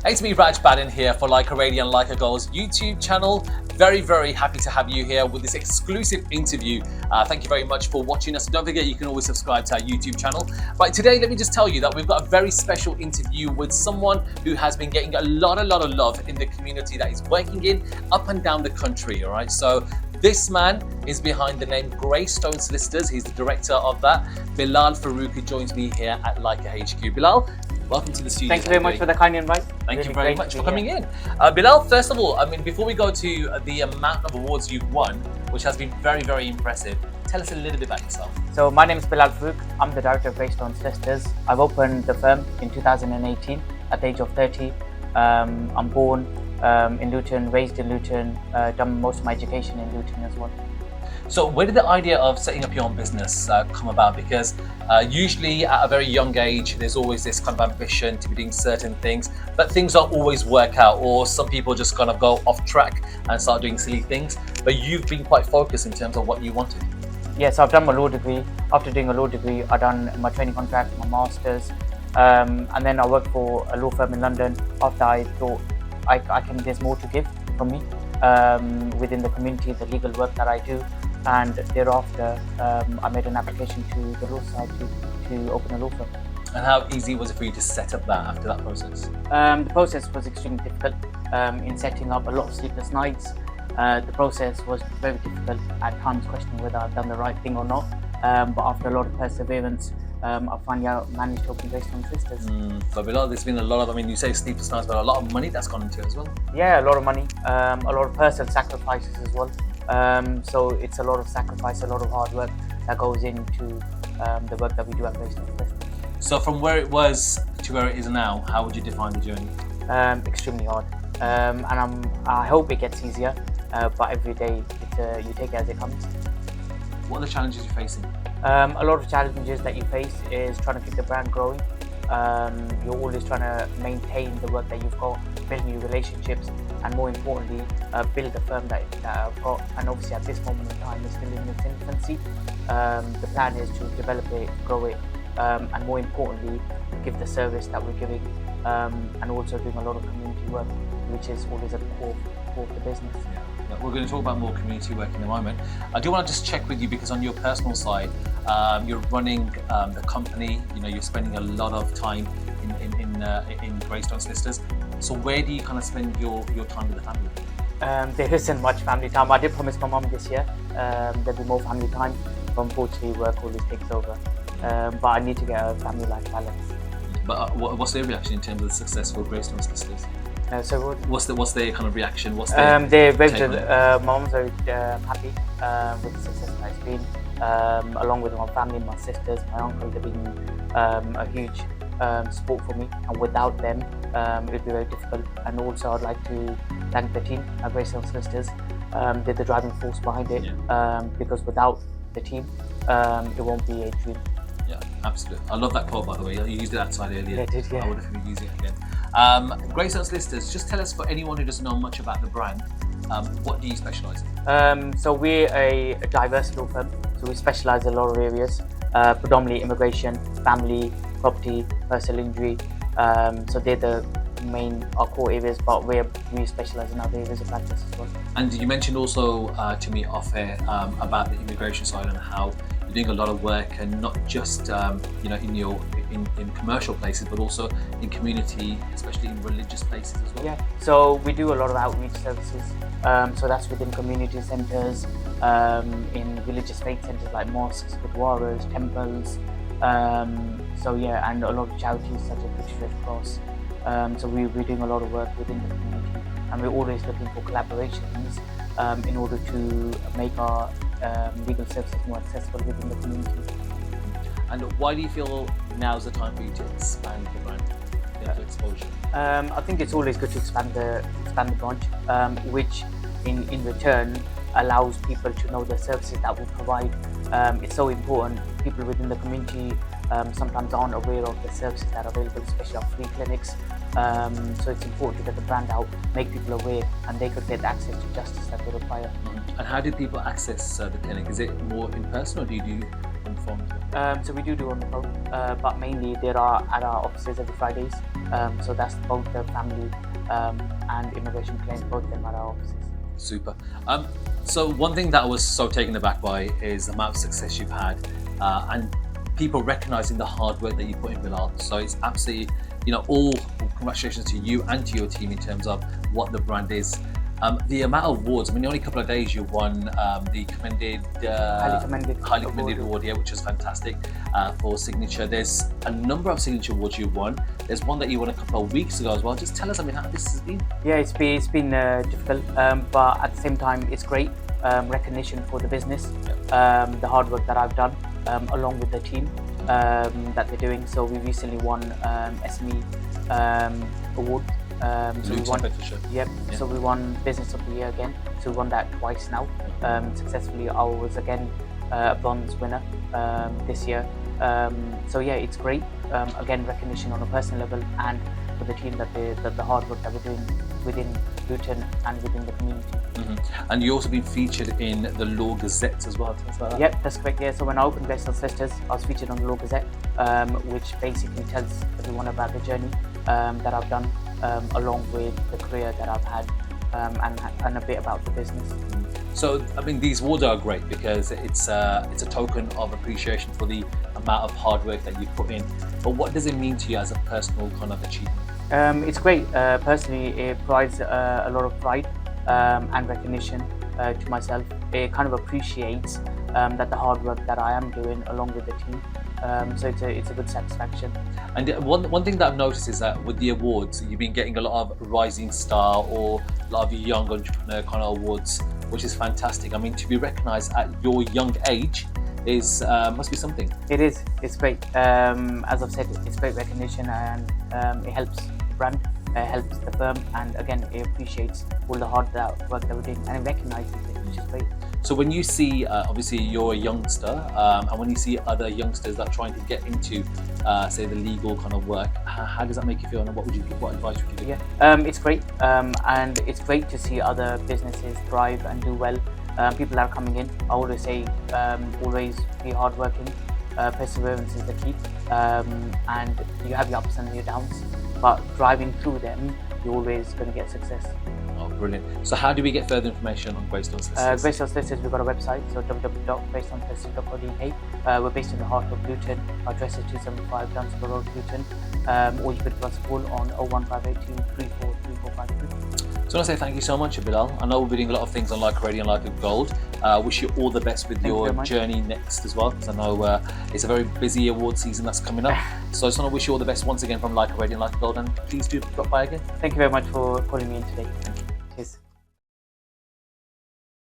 Hey, it's me, Raj Baddhan here for Lyca Radio and Lyca Goals YouTube channel. Very, very happy to have you here with this exclusive interview. Thank you very much for watching us. Don't forget, you can always subscribe to our YouTube channel. Right, today, let me just tell you that we've got a very special interview with someone who has been getting a lot of love in the community that he's working in up and down the country, all right? So this man is behind the name Greystone Solicitors. He's the director of that. Bilal Farooq, who joins me here at Lyca HQ. Bilal, welcome to the studio. Thank you very much for the kind invite. Thank you very much for coming in. Bilal, first of all, before we go to the amount of awards you've won, which has been very, very impressive, tell us a little bit about yourself. So my name is Bilal Farooq. I'm the director of Greystone Solicitors. I've opened the firm in 2018 at the age of 30. I'm born in Luton, raised in Luton, done most of my education in Luton as well. So where did the idea of setting up your own business come about? Because usually at a very young age, there's always this kind of ambition to be doing certain things, but things don't always work out, or some people just kind of go off track and start doing silly things. But you've been quite focused in terms of what you wanted. Yes, I've done my law degree. After doing a law degree, I've done my training contract, my masters, and then I worked for a law firm in London. After I thought there's more to give from me within the community, the legal work that I do. And thereafter, I made an application to the Law Society to open a law firm. And how easy was it for you to set up that after that process? The process was extremely difficult in setting up, a lot of sleepless nights. The process was very difficult, at times questioning whether I've done the right thing or not. But after a lot of perseverance, I finally managed to open Greystone Solicitors. So Bilal, there's been a lot of, you say sleepless nights, but a lot of money that's gone into it as well. Yeah, a lot of money, a lot of personal sacrifices as well. So it's a lot of sacrifice, a lot of hard work that goes into the work that we do at Greystone Solicitors. So from where it was to where it is now, how would you define the journey? Extremely hard, and I hope it gets easier, but every day you take it as it comes. What are the challenges you're facing? A lot of challenges that you face is trying to keep the brand growing. You're always trying to maintain the work that you've got, build new relationships, and more importantly, build the firm that I've got. And obviously at this moment in time, it's still in its infancy. The plan is to develop it, grow it, and more importantly, give the service that we're giving, and also doing a lot of community work, which is always at the core of the business. Yeah. We're going to talk about more community work in a moment. I do want to just check with you, because on your personal side, you're running the company. You're spending a lot of time in Greystone Solicitors. So where do you kind of spend your time with the family? There isn't much family time. I did promise my mum this year there'll be more family time, but unfortunately work always takes over. But I need to get a family life balance. But what's their reaction in terms of the successful Greystone Solicitors? So what's their kind of reaction? They're very good. My mum's very happy with the success that it's been, along with my family, my sisters, my uncle. They've been a huge support for me, and without them it would be very difficult. And also I'd like to thank the team at Greystone Solicitors. They're the driving force behind it, because without the team it won't be a dream. Yeah, absolutely. I love that quote, by the way. You used it outside earlier. Yeah, I did, yeah. I would definitely use it again. Greystone Solicitors, just tell us, for anyone who doesn't know much about the brand, what do you specialise in? So we're a diverse law firm. So we specialise in a lot of areas, predominantly immigration, family, property, personal injury. So they're the main, our core areas, but we specialise in other areas of practice as well. And you mentioned also to me off air about the immigration side and how you're doing a lot of work, and not just in commercial places, but also in community, especially in religious places as well. Yeah, so we do a lot of outreach services. So that's within community centres, in religious faith centres like mosques, gurdwaras, temples. So yeah, and a lot of charities such as British Red Cross. So we're doing a lot of work within the community, and we're always looking for collaborations in order to make our legal services more accessible within the community. And why do you feel now's the time for you to expand the brand, get the exposure? I think it's always good to expand the branch, which in return allows people to know the services that we provide. It's so important. People within the community sometimes aren't aware of the services that are available, especially our free clinics. So it's important to get the brand out, make people aware, and they could get the access to justice that they require. And how do people access the clinic? Is it more in person, or do you do on phone as well? So we do on the phone, but mainly there are at our offices every Fridays. So that's both the family and immigration claims, both of them at our offices. Super. So one thing that I was so taken aback by is the amount of success you've had, and people recognizing the hard work that you put in, Bilal. So it's absolutely, all congratulations to you and to your team in terms of what the brand is. The amount of awards, I mean, only a couple of days you won the highly commended award, yeah, which is fantastic for signature. There's a number of signature awards you won. There's one that you won a couple of weeks ago as well. Just tell us, I mean, how this has been. Yeah, it's been difficult, but at the same time, it's great recognition for the business, the hard work that I've done along with the team that they're doing. So we recently won SME award. So we won, So we won Business of the Year again. So we won that twice now successfully. I was again a bronze winner this year. So yeah, it's great. Again, recognition on a personal level and for the team that the hard work that we're doing within Luton and within the community. Mm-hmm. And you also been featured in the Law Gazette as well. Tell us about that. Yep, that's correct. Yeah, so when I opened Greystone Solicitors, I was featured on the Law Gazette, which basically tells everyone about the journey that I've done, along with the career that I've had, and a bit about the business. So, I mean, these awards are great because it's a token of appreciation for the amount of hard work that you put in. But what does it mean to you as a personal kind of achievement? It's great. Personally, it provides a lot of pride and recognition to myself. It kind of appreciates that the hard work that I am doing along with the team. So it's a good satisfaction. And one thing that I've noticed is that with the awards, you've been getting a lot of rising star or a lot of young entrepreneur kind of awards, which is fantastic. I mean, to be recognised at your young age is must be something. It is. It's great. As I've said, it's great recognition, and it helps the brand, helps the firm, and again, it appreciates all the hard work that we're doing, and it recognises it, which is great. So when you see, obviously you're a youngster, and when you see other youngsters that are trying to get into, say, the legal kind of work, how does that make you feel, and what advice would you give? Yeah, it's great, and it's great to see other businesses thrive and do well. People are coming in. I always say, always be hardworking. Perseverance is the key, and you have your ups and your downs, but driving through them, you're always going to get success. Oh, brilliant. So how do we get further information on Greystone Solicitors? Greystone Solicitors, we've got a website, so www.greystonesolicitors.co.uk. We're based in the heart of Luton. Our address is 275 Dunstable Road, Luton. Or you could give us a call on 01582 343453. So I want to say thank you so much, Bilal. I know we're doing a lot of things on Lyca Radio and Lyca Gold. Wish you all the best with your journey next as well, because I know it's a very busy award season that's coming up. So I just want to wish you all the best once again from Lyca Radio and Lyca Gold, and please do drop by again. Thank you very much for calling me in today. Thank you. Cheers.